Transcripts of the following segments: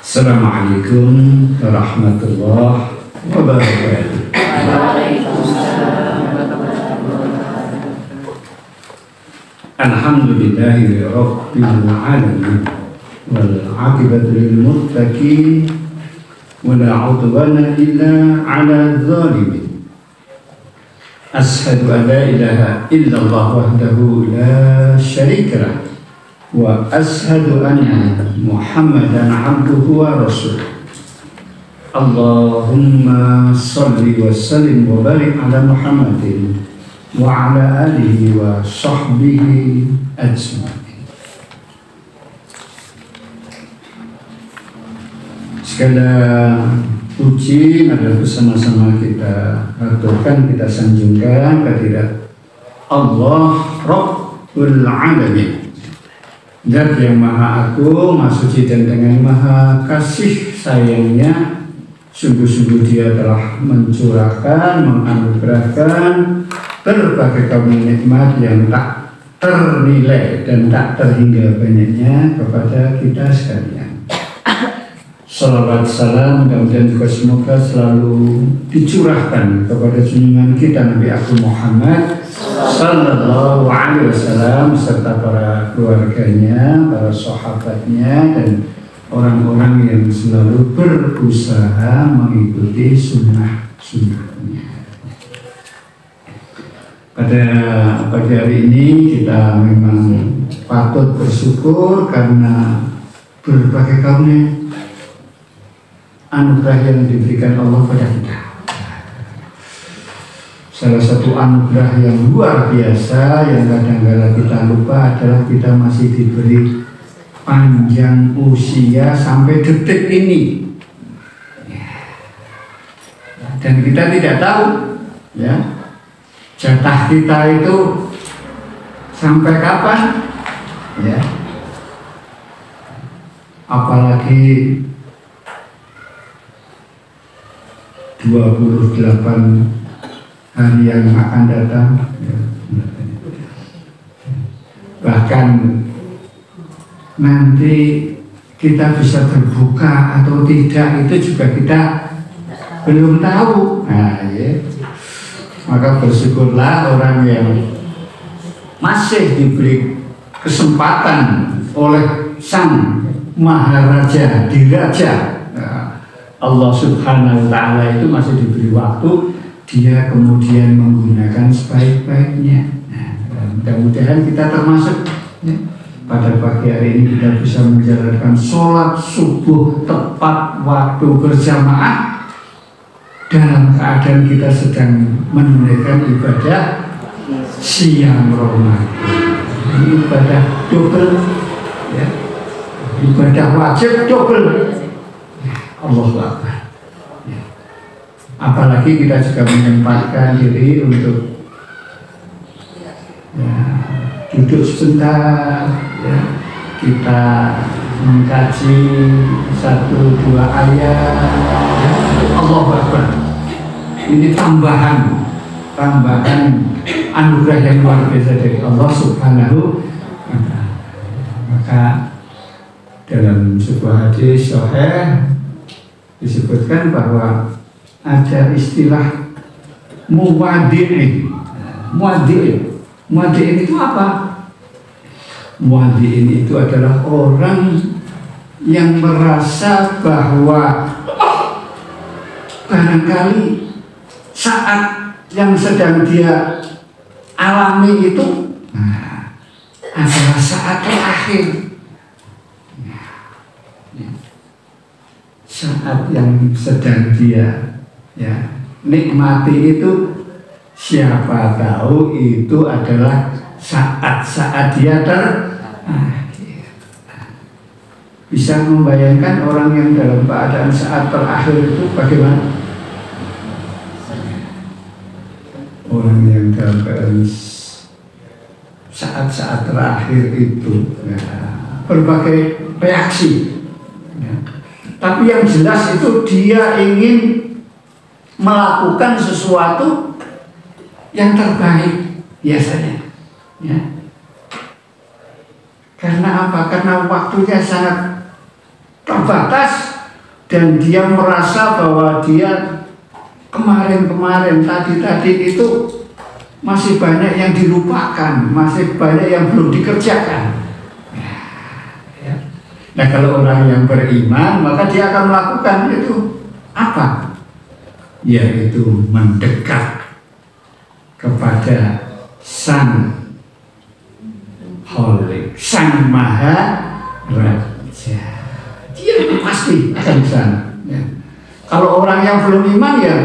Assalamualaikum warahmatullahi wabarakatuh. Alhamdulillahi rabbil alamin wal aqibatu lil muttaqin wa la udwana illa 'ala zalimin. Ashhadu an la ilaha illallah wahdahu la syarika lah wa ashhadu anna Muhammadan abduhu wa rasuluh. Allahumma salli wa sallim wa barik ala Muhammadin wa ala alihi wa sahbihi ajma'in. Segala puji adalah bersama-sama kita aturkan, kita sanjungkan kehadirat Allah Rabbul Alamin, Zat yang Maha Agung, Maha Suci, dan dengan Maha Kasih sayangnya sungguh-sungguh Dia telah mencurahkan, menganugerahkan berbagai kaum nikmat yang tak ternilai dan tak terhingga banyaknya kepada kita sekalian. Salawat salam mudah-mudahan juga semoga selalu dicurahkan kepada junjungan kita Nabi Agung Muhammad Sallallahu Alaihi Wasallam serta para keluarganya, para sahabatnya, dan orang-orang yang selalu berusaha mengikuti sunnah-sunnahnya. Pada pagi hari ini kita memang patut bersyukur karena berbagai karunia anugerah yang diberikan Allah pada kita. Salah satu anugerah yang luar biasa yang kadang-kadang kita lupa adalah kita masih diberi panjang usia sampai detik ini. Dan kita tidak tahu ya, jatah kita itu sampai kapan ya. Apalagi 28 hari yang akan datang ya. Bahkan nanti kita bisa terbuka atau tidak itu juga kita belum tahu. Nah, ya. Maka bersyukurlah orang yang masih diberi kesempatan oleh Sang Maharaja Diraja Allah Subhanahu wa Ta'ala itu masih diberi waktu, dia kemudian menggunakan sebaik-baiknya. Nah, mudah-mudahan kita termasuk ya, pada pagi hari ini kita bisa menjalankan sholat subuh tepat waktu berjamaah dalam keadaan kita sedang menunaikan ibadah siang Ramadan. Ini ibadah double ya, ibadah wajib double. Allah Akbar. Ya. Apalagi kita juga menyempatkan diri untuk ya, duduk sebentar, ya. Kita mengkaji 1-2 ayat. Ya. Allah Akbar. Ini tambahan anugerah yang luar biasa dari Allah Subhanahu wa Ta'ala. Maka dalam sebuah hadis sahih disebutkan bahwa ada istilah muwadi'in. Muwadi'in itu apa? Muwadi'in itu adalah orang yang merasa bahwa barangkali saat yang sedang dia alami itu adalah saat terakhir. Saat yang sedang dia ya nikmati itu, siapa tahu itu adalah saat-saat dia terakhir. Bisa membayangkan orang yang dalam keadaan saat terakhir itu bagaimana? Orang yang dalam keadaan saat-saat terakhir itu ya, berbagai reaksi ya. Tapi yang jelas itu dia ingin melakukan sesuatu yang terbaik biasanya ya. Karena apa? Karena waktunya sangat terbatas, dan dia merasa bahwa dia kemarin-kemarin tadi itu masih banyak yang dilupakan, masih banyak yang belum dikerjakan. Nah, kalau orang yang beriman, maka dia akan melakukan itu apa? Yaitu mendekat kepada Sang Holy, Sang Maha Raja. Dia pasti akan ke sana. Ya. Kalau orang yang belum iman, ya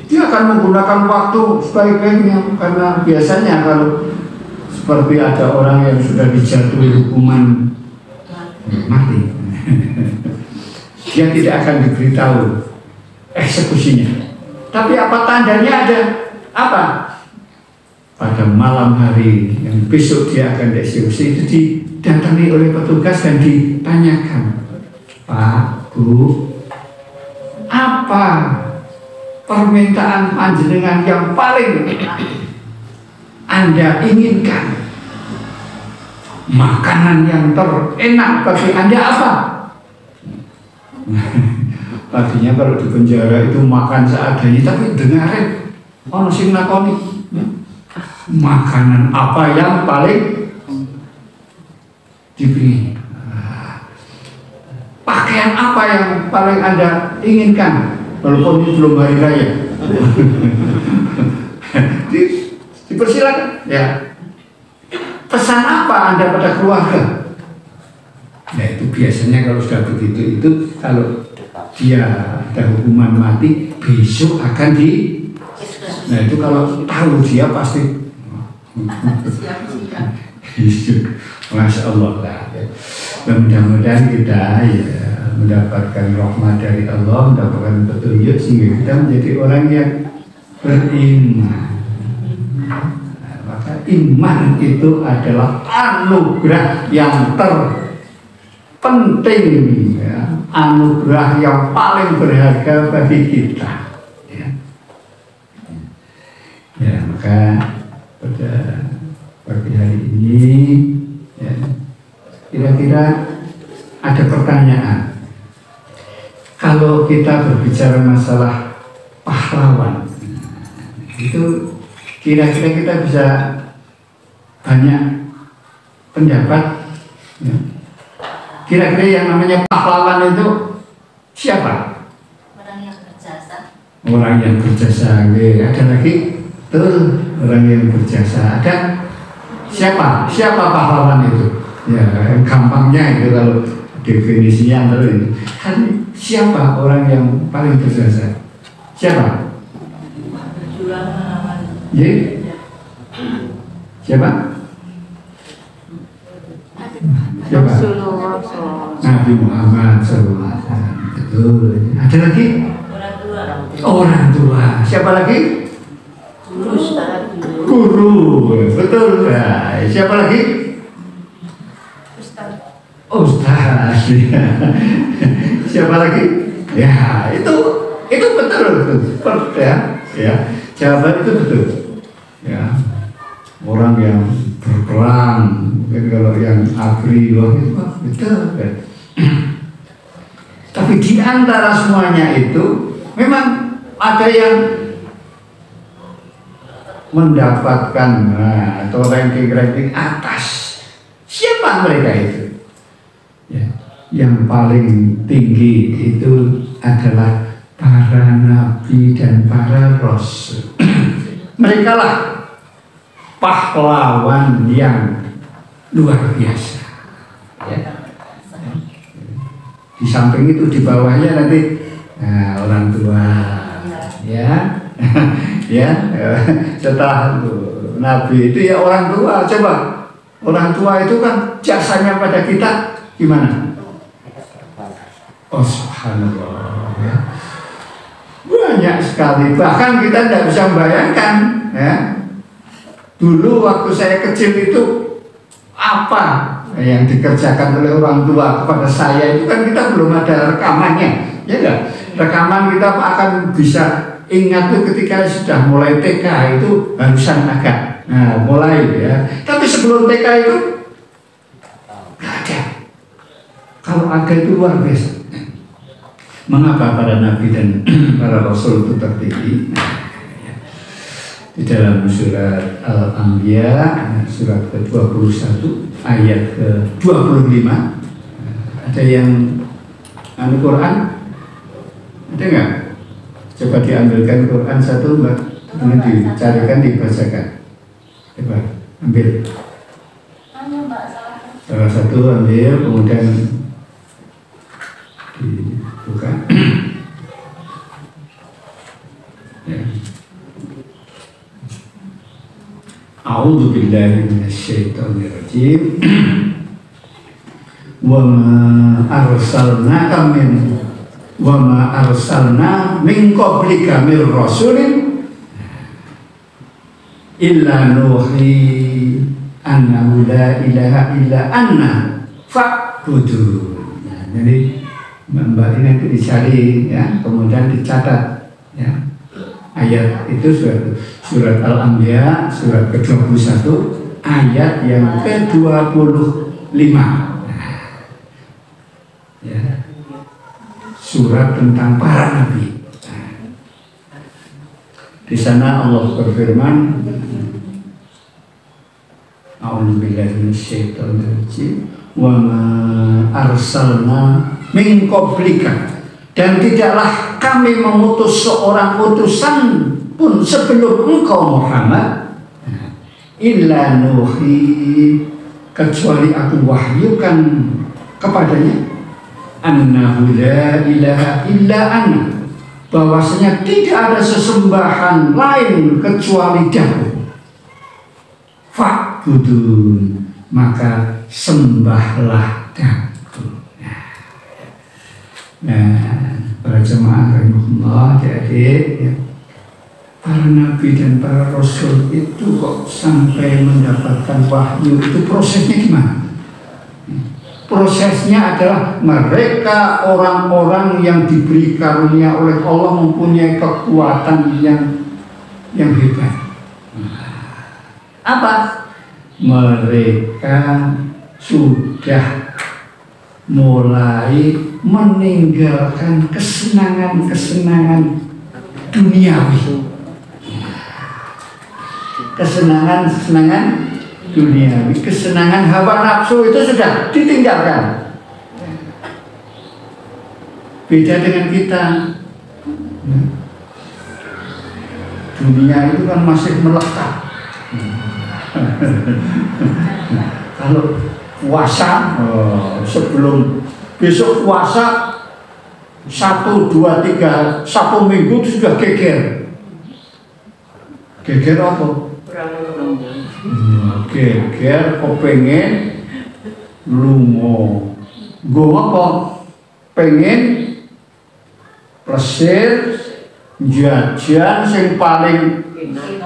dia akan menggunakan waktu sebaik-baiknya, karena biasanya kalau seperti ada orang yang sudah dijatuhi hukuman mati, dia tidak akan diberitahu eksekusinya. Tapi apa tandanya ada? Apa? Pada malam hari yang besok dia akan dieksekusi itu didatangi oleh petugas dan ditanyakan, Pak, Bu, apa permintaan panjenengan yang paling Anda inginkan? Makanan yang terenak bagi Anda apa? Tadinya kalau di penjara itu makan seadanya, tapi dengarin ono sing nakoni, makanan apa yang paling dipilih? Pakaian apa yang paling Anda inginkan? Walaupun ini belum hari raya. Dipersilakan ya. Pesan apa Anda pada keluarga? Nah, itu biasanya kalau sudah begitu, itu kalau dia ada hukuman mati, besok akan di. Nah, itu kalau tahu dia pasti. Masya Allah lah. Ya. Mudah-mudahan kita ya mendapatkan rahmat dari Allah, mendapatkan petunjuk sehingga kita menjadi orang yang beriman. Iman itu adalah anugerah yang terpenting, ya. Anugerah yang paling berharga bagi kita, ya. Ya, maka pada pagi hari ini, ya, kira-kira ada pertanyaan. Kalau kita berbicara masalah pahlawan, itu kira-kira kita bisa banyak pendapat, ya. Kira-kira yang namanya pahlawan itu siapa? Orang yang berjasa. Orang yang berjasa. Ada lagi? Tuh, orang yang berjasa. Ada siapa? Siapa pahlawan itu? Ya, gampangnya itu kalau definisinya itu kan siapa orang yang paling berjasa? Siapa? Berjuang melawan. Siapa? Siapa? Nabi Muhammad SAW. Betul. Ada lagi? Orang tua. Orang tua. Siapa lagi? Guru. Guru. Betul. Nah, siapa lagi? Ustaz. Siapa lagi? Ya, itu betul. Ya. Jawaban itu betul. Ya. Orang yang berperang, mungkin kalau yang abri itu betul. Tapi di antara semuanya itu memang ada yang mendapatkan atau ranking atas. Siapa mereka itu? Ya, yang paling tinggi itu adalah para nabi dan para rasul. Mereka lah pahlawan yang luar biasa. Ya. Di samping itu di bawahnya nanti orang tua, ya, ya. Setelah nabi itu ya orang tua. Coba orang tua itu kan jasanya pada kita gimana? Oh subhanallah, ya. Banyak sekali. Bahkan kita tidak bisa membayangkan, ya. Dulu waktu saya kecil itu apa yang dikerjakan oleh orang tua kepada saya itu kan kita belum ada rekamannya, ya enggak? Rekaman kita akan bisa ingat tuh ketika sudah mulai TK itu harusan agak mulai ya. Tapi sebelum TK itu nggak ada. Kalau ada itu luar biasa. Mengapa para nabi dan para rasul itu terpilih? Di dalam surat Al-Anbiya surat ke-21 ayat ke-25 ada yang Quran? Ada nggak? Coba diambilkan Quran satu, Mbak. Ini dicarikan, dibacakan. Coba ambil. Salah satu ambil, kemudian dibuka. Ya. A'udzu billahi minasyaitonir rajim. Wa ma arsalna min qablika mir rasulin illa nuhi annahu la ilaha illa anna fa'budun. Nah, jadi Mbak ini nanti dicari ya, kemudian dicatat ya. Ayat itu surat Al-Anbiya surat ke-21 ayat yang ke-25. Ya. Surat tentang para nabi. Di sana Allah berfirman, A'udzubillahi minasyaitonir rajim, wa ma arsalna min qablika, dan tidaklah kami mengutus seorang utusan pun sebelum engkau Muhammad, illa nuhi, kecuali aku wahyukan kepadanya, annahu la ilaha illa ana, bahwasanya tidak ada sesembahan lain kecuali Dia. Fa'budun, maka sembahlah Aku. Nah, para jemaah rahimahullah, adik-adik ya, para nabi dan para rasul itu kok sampai mendapatkan wahyu itu prosesnya gimana? Prosesnya adalah mereka orang-orang yang diberi karunia oleh Allah, mempunyai kekuatan yang hebat. Apa? Mereka sudah mulai meninggalkan kesenangan-kesenangan duniawi. Kesenangan duniawi, kesenangan hawa nafsu itu sudah ditinggalkan. Beda dengan kita. Dunia itu kan masih melekat. Kalau puasa, sebelum besok puasa 1, 2, 3, 1 minggu itu sudah geger. Geger apa? Geger kepengen lungo. Gue apa? Pengen plesir jajan sing paling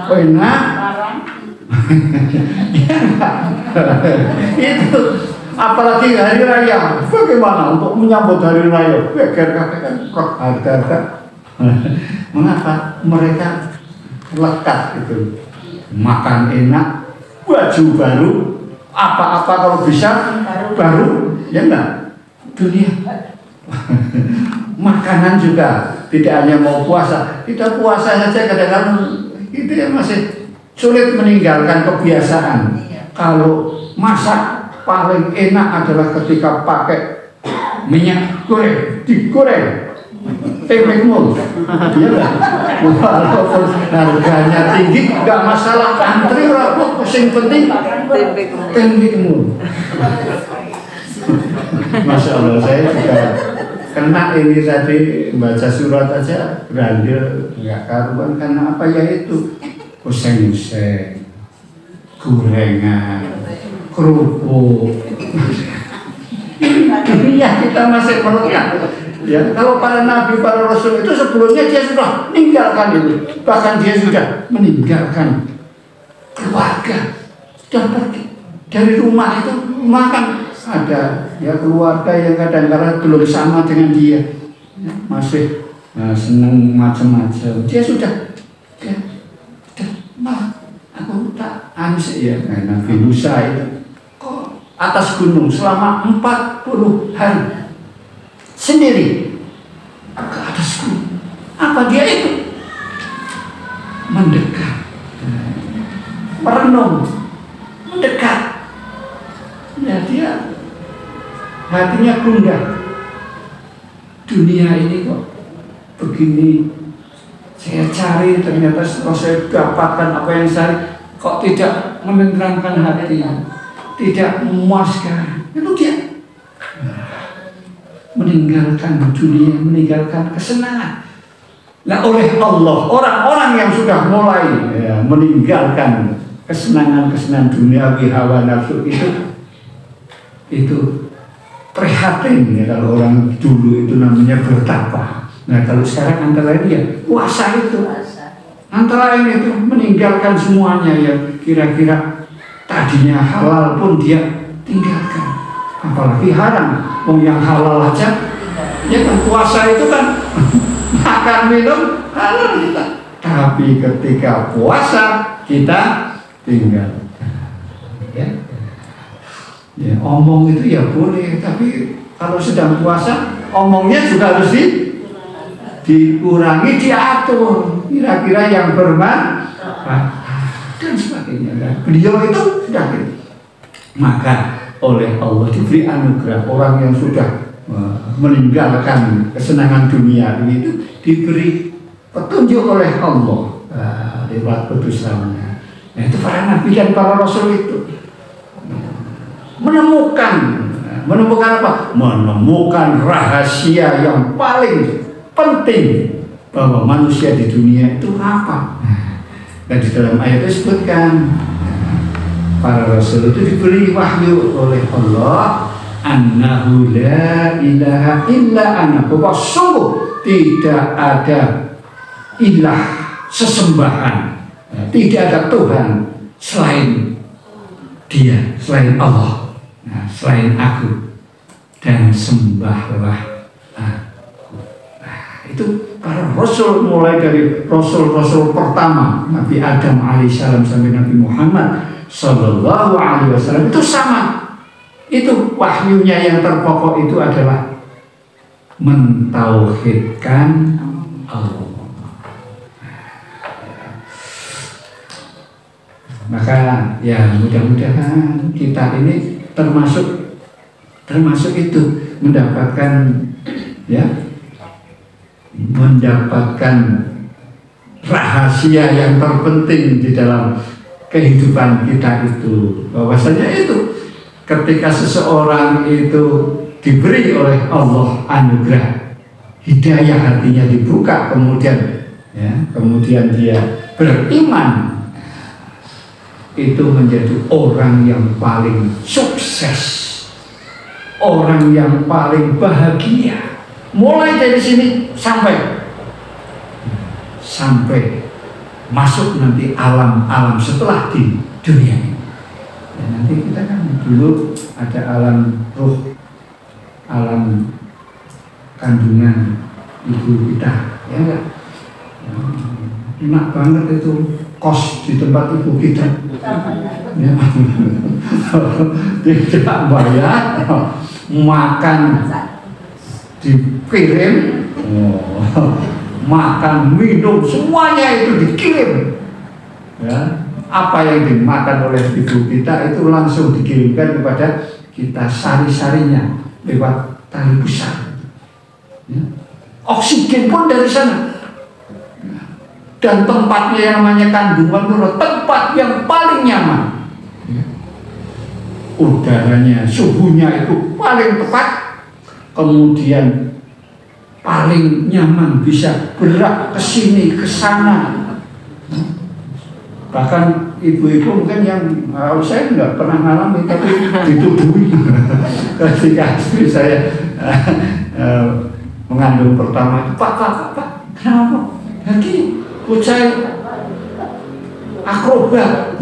enak. Itu apalagi hari raya, bagaimana untuk menyambut hari raya? Geger kan harga. Mengapa mereka lekat itu? Makan enak, baju baru, apa-apa kalau bisa baru, ya enggak? Dunia. Makanan juga tidak hanya mau puasa, kita puasa saja kadang-kadang itu ya masih sulit meninggalkan kebiasaan. Kalau masak paling enak adalah ketika pakai minyak goreng, digoreng. Temekmu, walaupun harganya tinggi, nggak masalah, antri rapuh, yang penting temekmu. Masya Allah, saya juga kena ini tadi baca surat aja berandil nggak karuan karena apa ya itu useng-useng, gorengan, kerupuk. Iya kita masih melekat. Ya, kalau para nabi, para rasul itu sebelumnya dia sudah meninggalkan itu, bahkan dia sudah meninggalkan keluarga, sudah pergi dari rumah itu. Makan ada ya keluarga yang kadang-kadang belum sama dengan dia, ya, masih senang macam-macam. Dia sudah aku tak ansih ya, Nabi Musa itu kok atas gunung selama 40 hari sendiri, ke atasku. Apa dia itu? Mendekat, merenung, mendekat. Ya dia hatinya gundah. Dunia ini kok begini, saya cari ternyata setelah saya dapatkan apa yang saya kok tidak menenteramkan hati, tidak memuaskan. Itu dia meninggalkan dunia, meninggalkan kesenangan. Nah oleh Allah, orang-orang yang sudah mulai meninggalkan kesenangan-kesenangan duniawi, hawa nafsu itu prihatin ya kalau orang dulu itu namanya bertapa. Nah kalau sekarang antara lain ya puasa itu, antara lain itu meninggalkan semuanya yang kira-kira tadinya halal pun dia tinggalkan, apalagi haram. Yang halal aja, ya kan puasa itu kan makan minum halal kita, tapi ketika puasa kita tinggal. Ya, omong itu ya boleh, tapi kalau sedang puasa omongnya juga harus dikurangi, diatur, kira-kira yang bermanfaat dan sebagainya. Dan beliau itu sudah maka oleh Allah diberi anugerah orang yang sudah meninggalkan kesenangan dunia itu diberi petunjuk oleh Allah lewat putusannya. Nah itu para nabi dan para rasul itu menemukan apa? Menemukan rahasia yang paling penting bahwa manusia di dunia itu apa. Dan di dalam ayat disebutkan para rasul itu diberi wahyu oleh Allah annahu la ilaha illa ana, bahwa sungguh tidak ada ilah sesembahan, tidak ada Tuhan selain Dia, selain Allah, selain aku, dan sembahlah aku. Itu para rasul, mulai dari rasul-rasul pertama Nabi Adam alaihissalam sampai Nabi Muhammad sallallahu alaihi wasallam itu sama. Itu wahyunya yang terpokok itu adalah mentauhidkan Allah. Maka ya mudah-mudahan kita ini termasuk itu mendapatkan rahasia yang terpenting di dalam kehidupan kita itu, bahwasanya itu ketika seseorang itu diberi oleh Allah anugerah hidayah, hatinya dibuka, kemudian dia beriman, itu menjadi orang yang paling sukses, orang yang paling bahagia, mulai dari sini sampai masuk nanti alam setelah di dunia ini. Ya, nanti kita kan dulu ada alam ruh, alam kandungan ibu kita, ya enggak? Enak banget itu kos di tempat ibu kita, ya. Tidak bayar, makan dikirim, makan minum semuanya itu dikirim, ya. Apa yang dimakan oleh ibu kita itu langsung dikirimkan kepada kita, sari-sarinya lewat tali pusar, ya. Oksigen pun dari sana. Dan tempatnya yang namanya kandungan itu tempat yang paling nyaman, ya. Udaranya, suhunya itu paling tepat, kemudian paling nyaman, bisa gerak ke sini ke sana. Bahkan ibu-ibu mungkin yang saya nggak pernah ngalami, tapi dituduhi ketika istri saya mengandung pertama, Pak, kenapa? Lagi saya akrobat,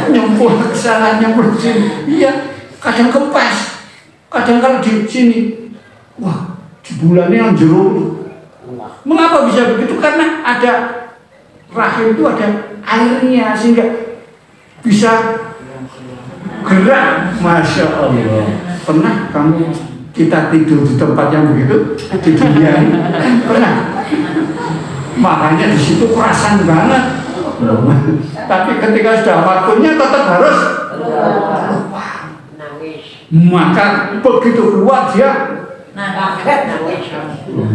nyempur ke sana, nyempur ke sini. Iya, kadang kempes, kadang kalau di sini, wah, bulannya yang jeruk. Mengapa bisa begitu? Karena ada rahim itu ada airnya sehingga bisa gerak. Masya Allah. Pernah kamu kita tidur di tempat yang begitu di dunia ini? Pernah? Makanya di situ kerasan banget. Tapi ketika sudah waktunya tetap harus keluar. Maka begitu keluar dia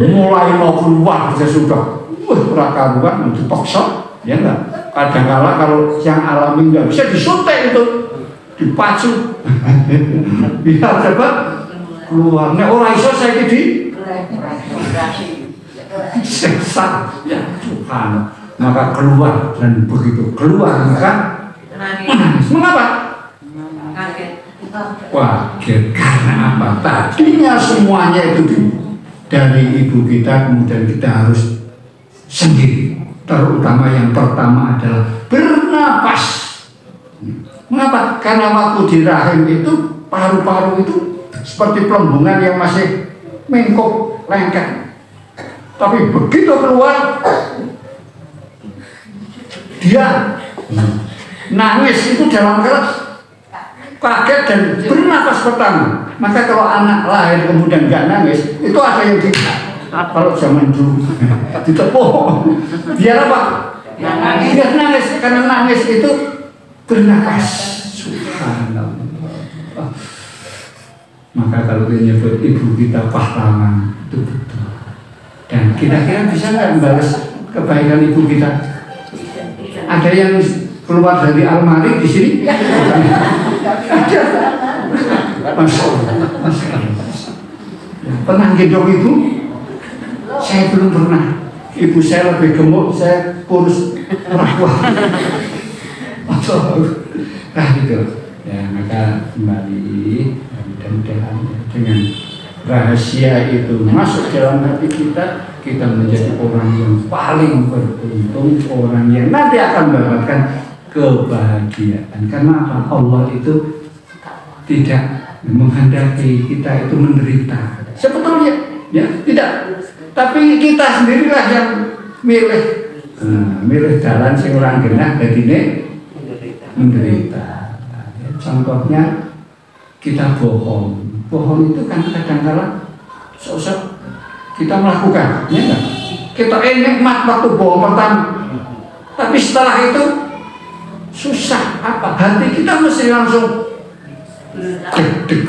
mulai mau keluar dia sudah karuan dipaksa, ya enggak? Kadang-kala kalau yang alami nggak bisa disuntik itu, dipacu, biar cepat keluar. Nah orang iso saya di seksa, ya Tuhan. Maka keluar dan begitu keluar maka mengapa? Kaget karena apa? Tadinya semuanya itu dari ibu kita, kemudian kita harus sendiri. Terutama yang pertama adalah bernapas. Mengapa? Karena waktu di rahim itu paru-paru itu seperti pelembungan yang masih mengkop lengket. Tapi begitu keluar dia nangis itu dalam keras, kaget dan bernapas pertama. Maka kalau anak lahir kemudian nggak nangis, itu ada yang kalau zaman dulu ditepuk. Biar apa? Biar nangis, karena nangis itu bernapas. Subhanallah. Maka kalau menyebut ibu kita pahlawan itu betul. Dan kira-kira bisa nggak membalas kebaikan ibu kita? Ada yang keluar dari almari di sini? Ada. Masya Allah. Pernah gendong ibu? Saya belum pernah. Ibu saya lebih gemuk, saya kurus, rapuh. Nah gitu. Ya maka kembali mudah-mudahan dengan rahasia itu masuk dalam hati kita, kita menjadi orang yang paling beruntung, orang yang nanti akan mendapatkan kebahagiaan. Karena apa? Allah itu tidak menghendaki kita itu menderita. Sebetulnya, ya tidak. Tapi kita sendirilah yang milih jalan sing orang genah dadine menderita. Contohnya kita bohong. Bohong itu kan kadang-kala sosok kita melakukan, ya enggak? Kita nikmat waktu bohong pertama, tapi setelah itu susah apa? Hati kita mesti langsung deg.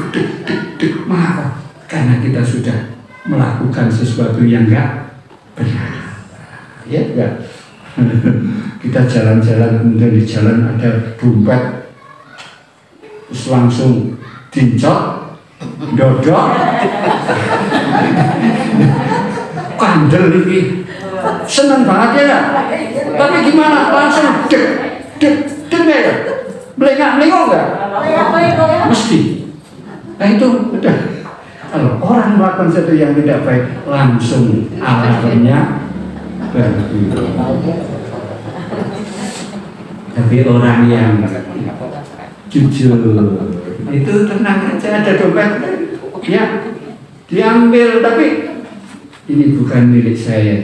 Mengapa? Karena kita sudah melakukan sesuatu yang enggak benar, ya enggak? Kita jalan-jalan kemudian di jalan ada dompet, terus langsung dincot. Dodok kandel ini seneng banget ya, tapi gimana langsung deg ya, melengak nggak? Mesti. Nah itu udah. Kalau orang melakukan sesuatu yang tidak baik langsung alarmnya berbeda. Tapi orang yang jujur itu tenang aja, ada dompet ya diambil, tapi ini bukan milik saya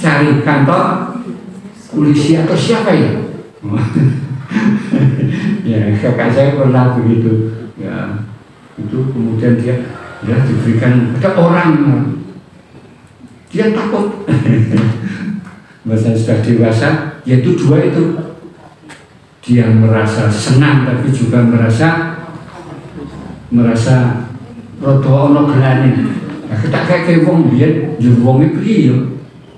cari kantor polisi atau siapa ya. Ya kakak saya pernah begitu ya, itu kemudian dia diberikan ada orang, dia takut. Masa sudah dewasa, yaitu dua itu, dia merasa senang tapi juga merasa rodo ono gelane. Nah, kita kayak wong biyen njur wong iki piye yo.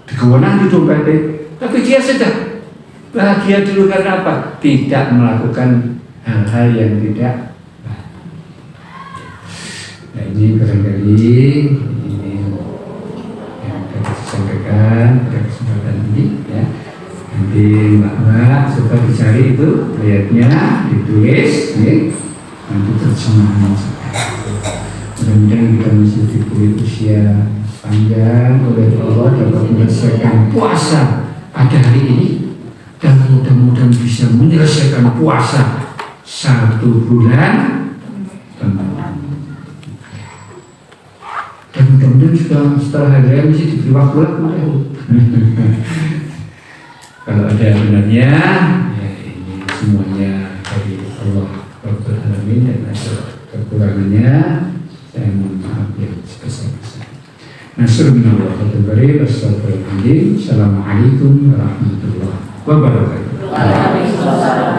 Digowonan di dompete. Tapi dia sudah bahagia dulu karena apa? Tidak melakukan hal-hal yang tidak baik. Nah, ini barangkali ini yang dapat disampaikan pada kesempatan ini ya. Nanti Mbak coba dicari itu ayatnya, ditulis ya. Nanti terjemahan. Mudah-mudahan kita masih diberi usia panjang oleh Allah dapat menyelesaikan puasa pada hari ini, dan mudah-mudahan bisa menyelesaikan puasa 1 bulan penuh. Dan mudah-mudahan juga setelah hari raya masih diberi waktu lagi. Kalau ada benarnya, ya ini semuanya dari Allah Rabbul Alamin, dan ada kekurangannya saya mohon maaf Assalamualaikum warahmatullahi wabarakatuh. Waalaikumsalam.